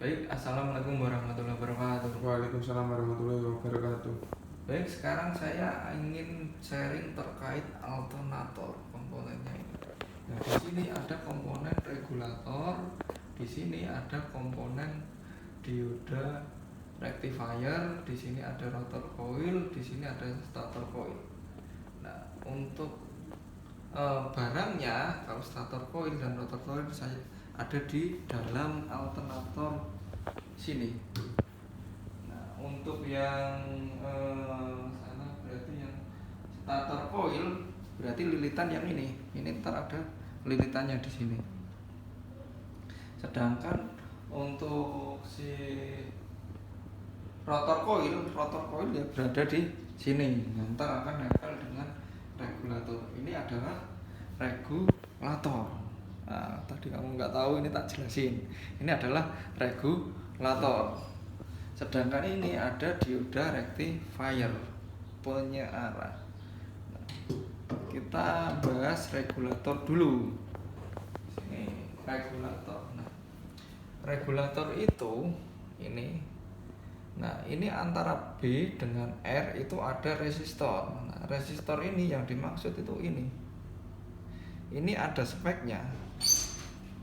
Baik, assalamualaikum warahmatullahi wabarakatuh. Waalaikumsalam warahmatullahi wabarakatuh. Baik, sekarang saya ingin sharing terkait alternator komponennya ini. Nah, di sini ada komponen regulator, di sini ada komponen dioda rectifier, di sini ada rotor coil, di sini ada stator coil. Nah, untuk barangnya, kalau stator coil dan rotor coil saya ada di dalam alternator sini. Nah, untuk yang sana berarti yang stator coil berarti lilitan yang ini ntar ada lilitannya di sini. Sedangkan untuk si rotor coil ya berada di sini. Ntar akan nempel dengan regulator. Ini adalah regulator. Nah, tadi kamu nggak tahu, ini tak jelasin. Ini adalah regulator. Sedangkan ini ada dioda rectifier, penyearah. Nah, kita bahas regulator dulu. Ini regulator. Nah, regulator itu ini. Nah, ini antara B dengan R itu ada resistor. Nah, resistor ini yang dimaksud itu ini. Ini ada speknya.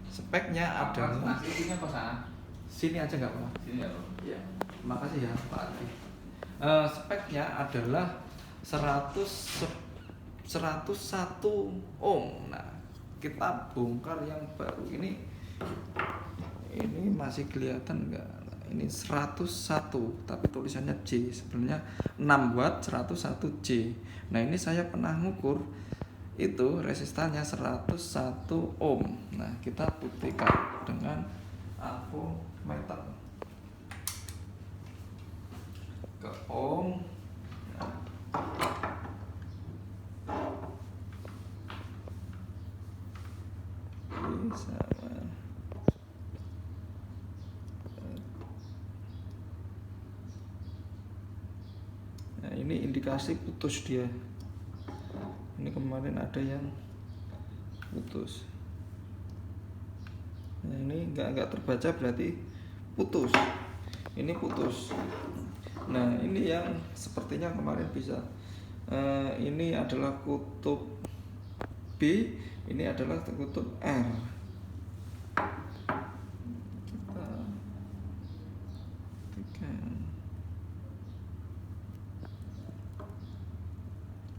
Speknya adalah Sini apa sana? sini aja nggak apa-apa. Sini ya, Ya, makasih ya Pak Arfi. Speknya adalah 101 ohm. Nah, kita bongkar yang baru ini masih kelihatan nggak? Ini 101 tapi tulisannya J, sebenarnya 6 watt 101 J. Nah, ini saya pernah ngukur itu resistornya 101 ohm. Nah, kita buktikan dengan ampometer ke ohm. Nah, ini sama. Nah, ini indikasi putus dia. Ini kemarin ada yang putus. Nah, ini nggak terbaca berarti putus. Ini putus. Nah, ini yang sepertinya kemarin bisa. Ini adalah kutub B, ini adalah kutub R.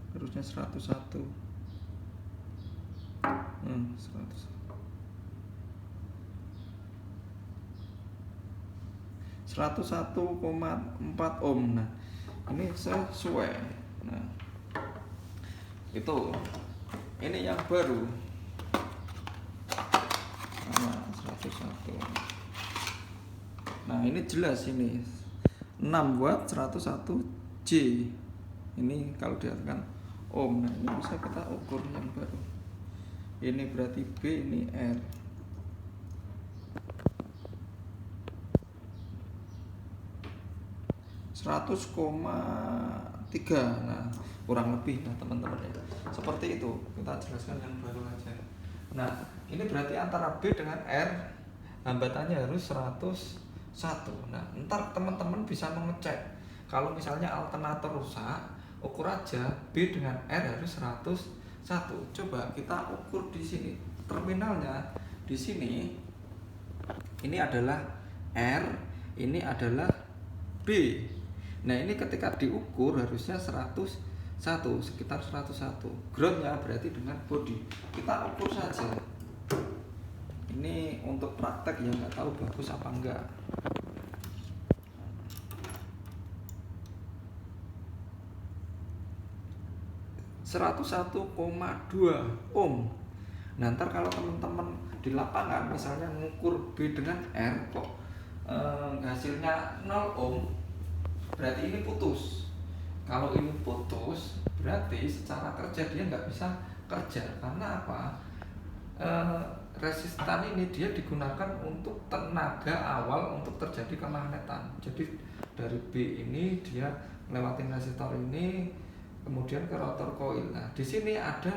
Kita harusnya 101. 101,4 ohm. Nah, ini sesuai. Nah, itu ini yang baru. Nah, 101. Nah, ini jelas ini 6 watt 101 J. Ini kalau dikatakan ohm. Nah, ini bisa kita ukur yang baru. Ini berarti B, ini R. 100,3. Nah, kurang lebih lah teman-teman ya. Seperti itu. Kita jelaskan yang baru aja. Nah, ini berarti antara B dengan R hambatannya harus 101. Nah, ntar teman-teman bisa mengecek. Kalau misalnya alternator rusak, ukur aja B dengan R harus 101. Coba kita ukur di sini. Terminalnya di sini. Ini adalah R, ini adalah B. Nah, ini ketika diukur harusnya 101, sekitar 101. Groundnya berarti dengan body. Kita ukur saja. Ini untuk praktek yang nggak tahu bagus apa enggak. 101,2 ohm. Nah, ntar kalau teman-teman di lapangan misalnya mengukur B dengan R kok hasilnya 0 ohm, berarti ini putus. Kalau ini putus, berarti secara kerja dia nggak bisa kerja. Karena apa? Resistan ini dia digunakan untuk tenaga awal untuk terjadi kemagnetan. Jadi dari B ini dia lewatin resistor ini, kemudian ke rotor coil. Nah, di sini ada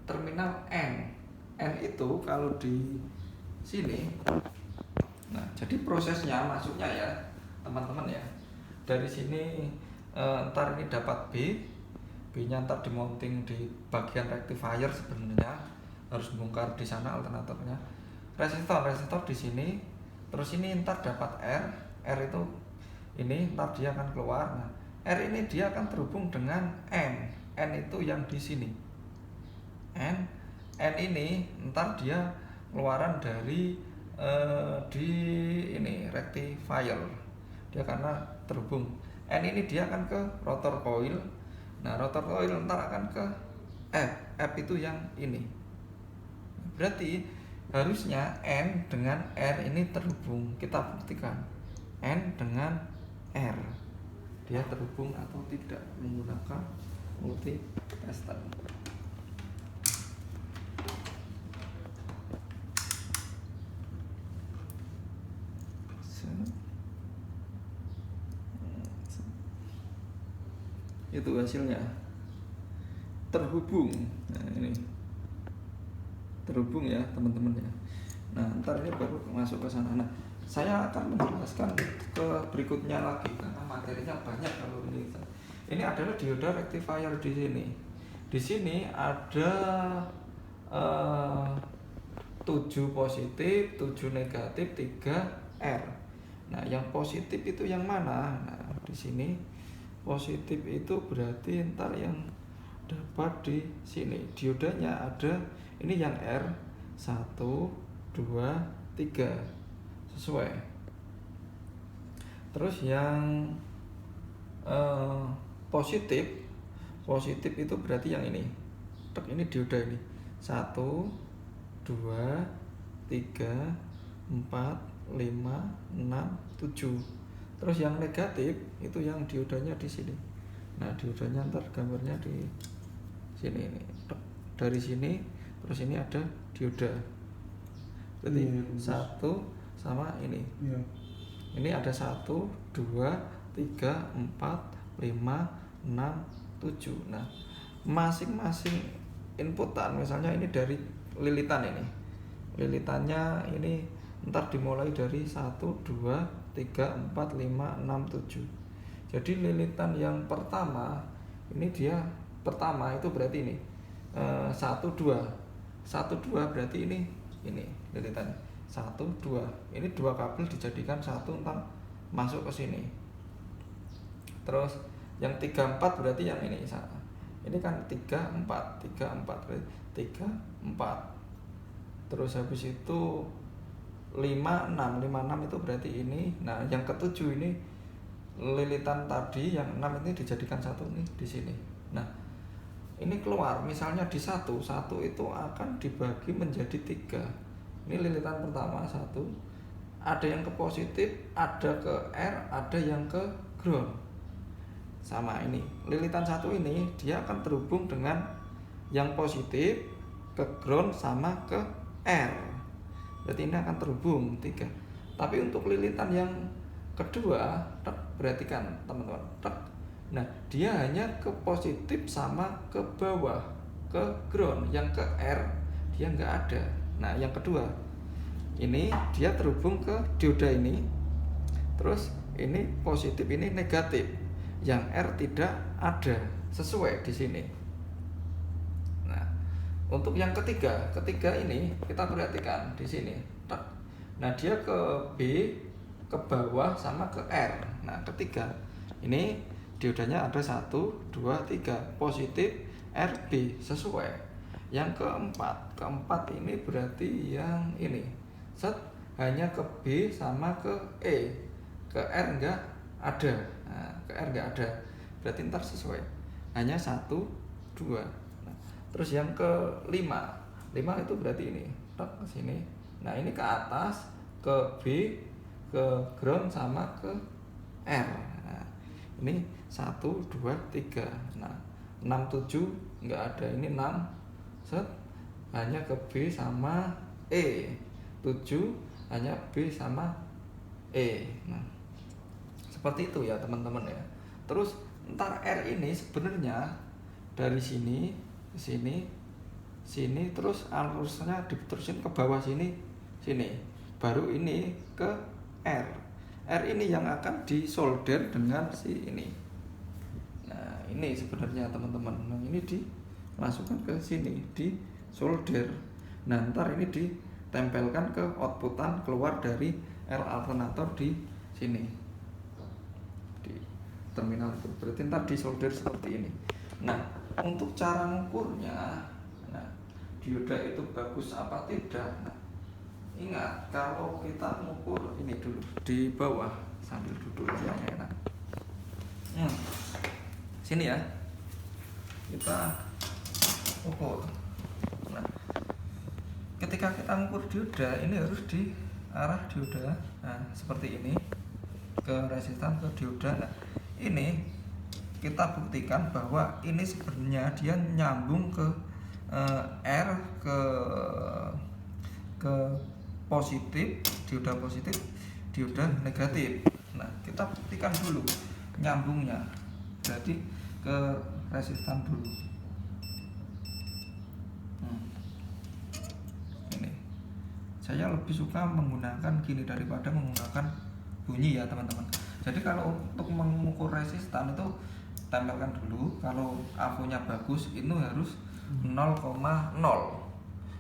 terminal N. N itu kalau di sini Nah, jadi prosesnya masuknya ya teman-teman ya. Dari sini ntar ini dapat B-nya ntar dimounting di bagian rectifier sebenarnya harus bongkar di sana alternatornya. Resistor di sini, terus ini ntar dapat R itu ini ntar dia akan keluar. Nah, R ini dia akan terhubung dengan N itu yang di sini. N ini ntar dia keluaran dari di ini rectifier dia karena terhubung. N ini dia akan ke rotor coil. Nah, rotor coil ntar akan ke F itu yang ini. Berarti harusnya N dengan R ini terhubung. Kita buktikan N dengan R dia terhubung atau tidak menggunakan multi tester. Itu hasilnya terhubung. Nah, ini terhubung ya teman-teman ya. Nah, ntar ini baru masuk ke sana. Nah, saya akan menjelaskan ke berikutnya lagi karena materinya banyak kalau ini. Ini adalah dioda rectifier di sini. Di sini ada 7 positif, 7 negatif, 3 R. Nah, yang positif itu yang mana? Nah, di sini positif itu berarti ntar yang dapat di sini. Diodanya ada ini yang R 1, 2, 3 sesuai. Terus yang positif itu berarti yang ini. Ini dioda ini 1, 2, 3, 4, 5, 6, 7. Terus yang negatif itu yang diodanya di sini. Nah, diodanya ntar gambarnya di sini ini. Dari sini terus ini ada dioda. Jadi satu sama ini. Iya. Ini ada 1, 2, 3, 4, 5, 6, 7. Nah, masing-masing inputan misalnya ini dari lilitan ini. Lilitannya ini ntar dimulai dari 1, 2, 3, 4, 5, 6, 7. Jadi lilitan yang pertama ini dia pertama itu berarti ini 1, 2. 1, 2 berarti ini lilitan 1, 2. Ini 2 kabel dijadikan satu ntar masuk ke sini. Terus yang 3, 4 berarti yang ini. Ini kan 3, 4 berarti 3, 4. Terus habis itu 5, 6 itu berarti ini. Nah, yang ketujuh ini lilitan tadi yang 6 ini dijadikan satu nih di sini. Nah, ini keluar misalnya di satu itu akan dibagi menjadi 3. Ini lilitan pertama 1. Ada yang ke positif, ada ke R, ada yang ke ground. Sama ini. Lilitan 1 ini dia akan terhubung dengan yang positif ke ground sama ke R. Berarti ini akan terhubung 3. Tapi untuk lilitan yang kedua, perhatikan teman-teman. Nah, dia hanya ke positif sama ke bawah, ke ground. Yang ke R dia nggak ada. Nah, yang kedua ini dia terhubung ke dioda ini. Terus ini positif, ini negatif. Yang R tidak ada, sesuai di sini. Nah, untuk yang ketiga ini kita perhatikan di sini. Nah, dia ke B, ke bawah sama ke R. Nah, ketiga ini diodanya ada 1, 2, 3 positif RB sesuai. Yang keempat ini berarti yang ini hanya ke B sama ke E, ke R enggak ada. Nah, ke R enggak ada berarti ntar sesuai hanya 1, 2. Nah, terus yang ke 5 itu berarti ini ke sini. Nah, ini ke atas ke B, ke ground sama ke R. Nah, ini 1, 2, 3. Nah, 6, 7 enggak ada. Ini 6 hanya ke B sama E. 7 hanya B sama E. Nah, seperti itu ya teman-teman ya. Terus ntar R ini sebenarnya dari sini ke sini terus arusnya diterusin ke bawah sini. baru ini ke R. R ini yang akan disolder dengan si ini. Nah ini sebenarnya teman-teman, nah ini dimasukkan ke sini, di solder. Nah ntar ini ditempelkan ke outputan keluar dari R alternator di sini, di terminal itu. Berarti ntar disolder seperti ini. Nah untuk cara mengukurnya, nah dioda itu bagus apa tidak? Nah, ingat kalau kita mengukur ini dulu di bawah sambil duduk aja enak. Sini ya, kita ukur. Nah, ketika kita mengukur dioda ini harus di arah dioda, nah seperti ini, ke resistan ke dioda. Nah, ini kita buktikan bahwa ini sebenarnya dia nyambung ke R ke positif, dioda positif, dioda negatif. Nah kita buktikan dulu nyambungnya, jadi ke resistan dulu. Ini saya lebih suka menggunakan gini daripada menggunakan bunyi ya teman-teman. Jadi kalau untuk mengukur resistan itu tempelkan dulu. Kalau AVO-nya bagus itu harus 0,0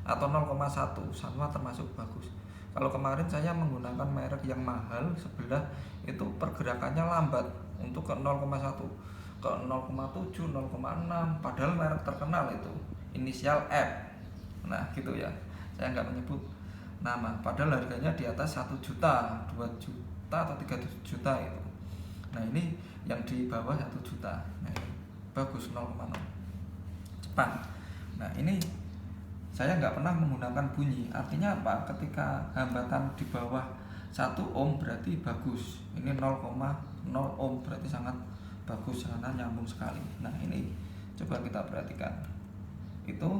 atau 0,1 sama termasuk bagus. Kalau kemarin saya menggunakan merek yang mahal sebelah itu pergerakannya lambat untuk ke 0,1 ke 0,7 0,6 padahal merek terkenal itu inisial F. Nah gitu ya, saya nggak menyebut nama, padahal harganya di atas 1 juta, 2 juta atau 3 juta itu. Nah ini yang di bawah 1 juta. Nah ini bagus 0,0 cepat. Nah ini saya nggak pernah menggunakan bunyi. Artinya apa? Ketika hambatan di bawah 1 ohm berarti bagus. Ini 0,0 ohm berarti sangat bagus karena nyambung sekali. Nah ini coba kita perhatikan, itu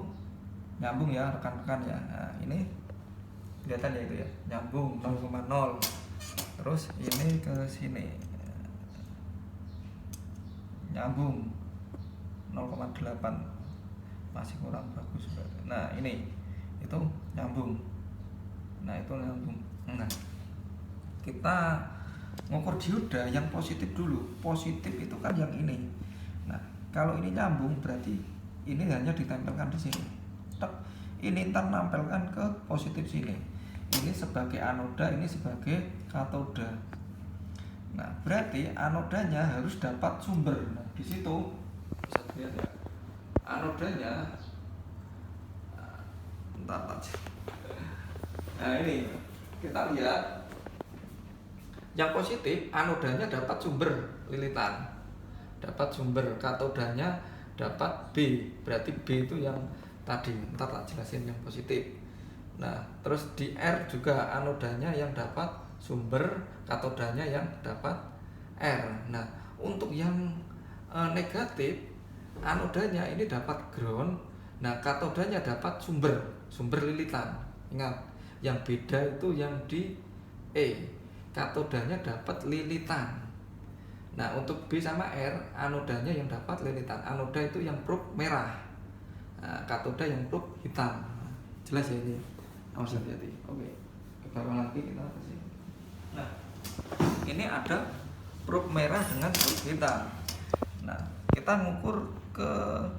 nyambung ya rekan-rekan ya. Nah ini kelihatan ya, itu ya nyambung 0,0. Terus ini ke sini nyambung 0,8, masih kurang bagus. Nah ini itu nyambung. Nah itu nyambung. Nah kita ngukur dioda yang positif dulu. Positif itu kan yang ini. Nah kalau ini nyambung berarti ini hanya ditempelkan di sini. Ini ntar nampelkan ke positif sini. Ini sebagai anoda, ini sebagai katoda. Nah berarti anodanya harus dapat sumber. Nah di situ bisa dilihat ya, anodanya entar aja. Nah ini kita lihat yang positif, anodanya dapat sumber lilitan, dapat sumber, katodanya dapat B. Berarti B itu yang tadi, entar tak jelasin yang positif. Nah terus di R juga anodanya yang dapat sumber, katodanya yang dapat R. Nah untuk yang negatif, anodanya ini dapat ground, nah katodanya dapat sumber lilitan. Ingat, yang beda itu yang di E, katodanya dapat lilitan. Nah untuk B sama R, anodanya yang dapat lilitan. Anoda itu yang probe merah, nah, katoda yang probe hitam. Jelas ya ini? Awas hati-hati. Oke, baru lagi kita kasih. Nah ini ada probe merah dengan probe hitam. Nah kita ngukur ke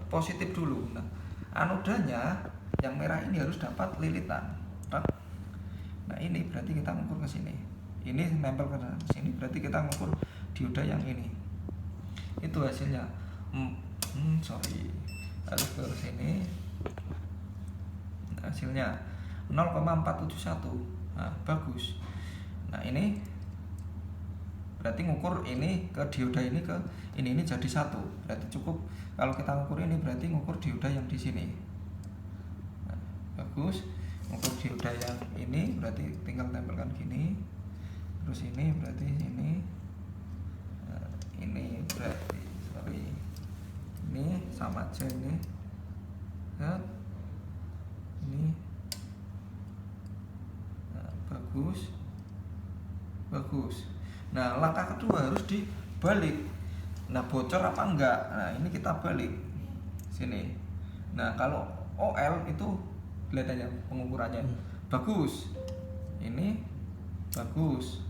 positif dulu. Nah anodanya yang merah ini harus dapat lilitan. Nah ini berarti kita ngukur ke sini. Ini nempel ke sini, berarti kita ngukur dioda yang ini. Itu hasilnya. Harus ke sini. Hasilnya 0,471. Nah, bagus. Nah, ini berarti ngukur ini ke dioda ini ke ini jadi 1. Berarti cukup kalau kita ngukur ini berarti ngukur dioda yang di sini. Nah, bagus. Ngukur dioda yang ini berarti tinggal tempelkan gini. Terus ini berarti ini. Nah, ini berarti ini sama aja ini. Nah, ini bagus. Nah langkah kedua harus dibalik. Nah bocor apa enggak? Nah ini kita balik sini. Nah kalau OL itu lihat aja pengukurannya bagus. ini bagus,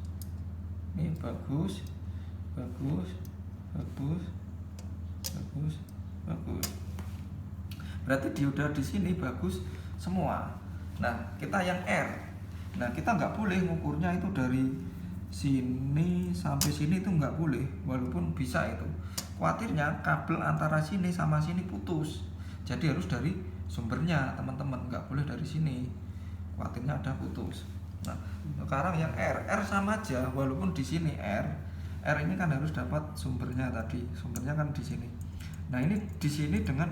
ini bagus, bagus, bagus, bagus, bagus. Berarti dioda di sini bagus semua. Nah, kita yang R. Nah, kita nggak boleh ngukurnya itu dari sini sampai sini, itu nggak boleh, walaupun bisa itu. Khawatirnya kabel antara sini sama sini putus. Jadi harus dari sumbernya, teman-teman, nggak boleh dari sini. Khawatirnya ada putus. Nah, sekarang yang R sama aja, walaupun di sini R ini kan harus dapat sumbernya tadi. Sumbernya kan di sini. Nah, ini di sini dengan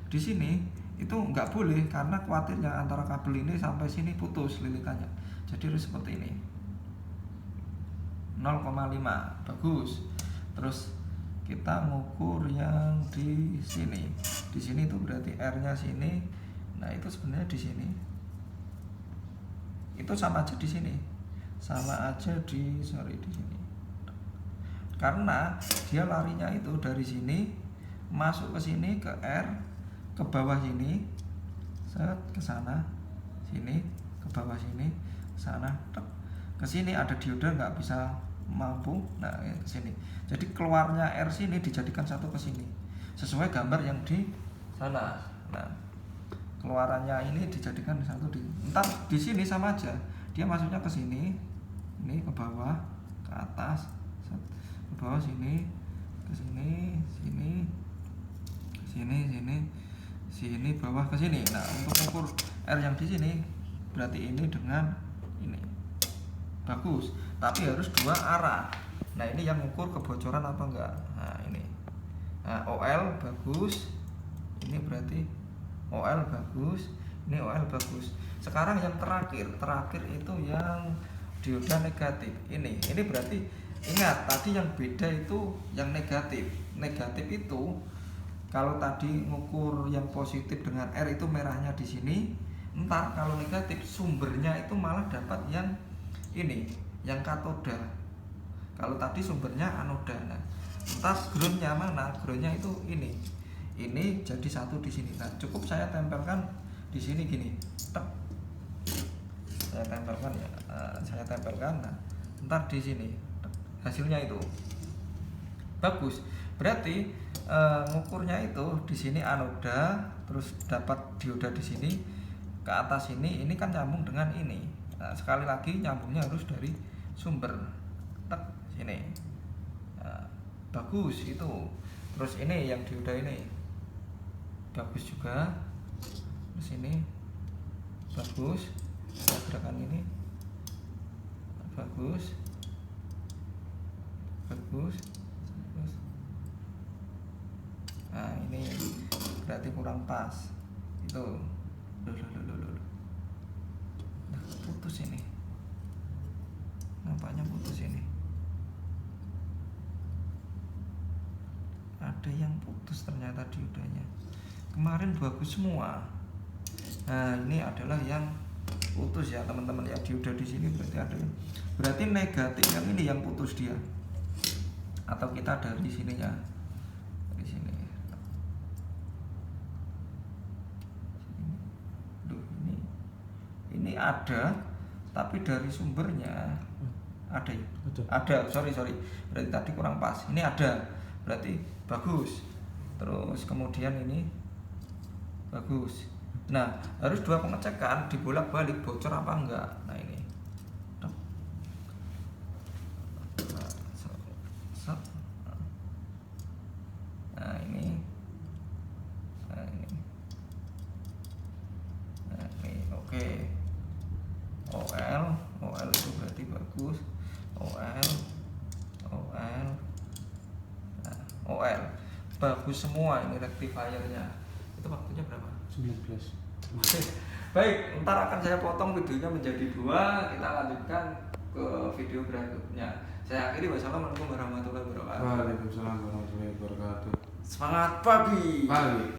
di sini itu nggak boleh, karena khawatirnya antara kabel ini sampai sini putus lilitannya. Jadi harus seperti ini. 0,5 bagus. Terus kita ngukur yang di sini. Di sini itu berarti R-nya sini. Nah, itu sebenarnya di sini. Itu sama aja di sini. Sama aja di sini. Karena dia larinya itu dari sini masuk ke sini ke R, ke bawah sini, set ke sana, sini, ke bawah sini, sana, ke sini ada dioda nggak bisa mampu, nah ke sini. Jadi keluarnya R sini dijadikan satu ke sini, sesuai gambar yang di sana. Nah, keluarannya ini dijadikan satu di. Entar di sini sama aja, dia masuknya ke sini, ini ke bawah, ke atas, set, ke bawah sini, ke sini, sini, sini, sini, bawah ke sini. Nah, untuk ukur R yang di sini berarti ini dengan ini bagus, tapi harus dua arah. Nah, ini yang ukur kebocoran apa enggak. Nah, ini. Nah, OL bagus. Ini berarti OL bagus. Ini OL bagus. Sekarang yang terakhir itu yang dioda negatif. Ini berarti ingat tadi yang beda itu yang negatif. Negatif itu kalau tadi ngukur yang positif dengan R itu merahnya di sini. Entar kalau negatif sumbernya itu malah dapat yang ini, yang katoda. Kalau tadi sumbernya anoda. Nah, entar groundnya mana? Groundnya itu ini. Ini jadi satu di sini. Nah, cukup saya tempelkan di sini gini. Tek. Saya tempelkan ya. Saya tempelkan. Nah, entar di sini. Tek. Hasilnya itu bagus. Berarti ngukurnya itu di sini anoda, terus dapat dioda di sini ke atas ini kan nyambung dengan ini. Nah, sekali lagi nyambungnya harus dari sumber. Tek sini. Nah, bagus itu. Terus ini yang dioda ini bagus juga. Terus ini bagus. Gerakan ini bagus. Bagus. Nah, ini berarti kurang pas. Itu nah, putus ini. Nampaknya putus ini. Ada yang putus ternyata diodanya. Kemarin bagus semua. Nah, ini adalah yang putus ya, teman-teman ya. Dioda di sini berarti ada yang, berarti negatif yang ini yang putus dia. Atau kita dari sininya. Dari sini. Ini ada, tapi dari sumbernya ada ya? Ada, sorry. Berarti tadi kurang pas. Ini ada, berarti bagus. Terus kemudian ini bagus. Nah, harus dua pengecekan, dibolak-balik bocor apa enggak. Nah, ini. Nah, ini. Oke. OL itu berarti bagus. OL OL bagus semua. Ini rectifiernya. Itu waktunya berapa? 19. Baik, ntar akan saya potong videonya menjadi 2. Kita lanjutkan ke video berikutnya. Saya akhiri, wassalamualaikum warahmatullahi wabarakatuh. Waalaikumsalam warahmatullahi wabarakatuh. Semangat pagi.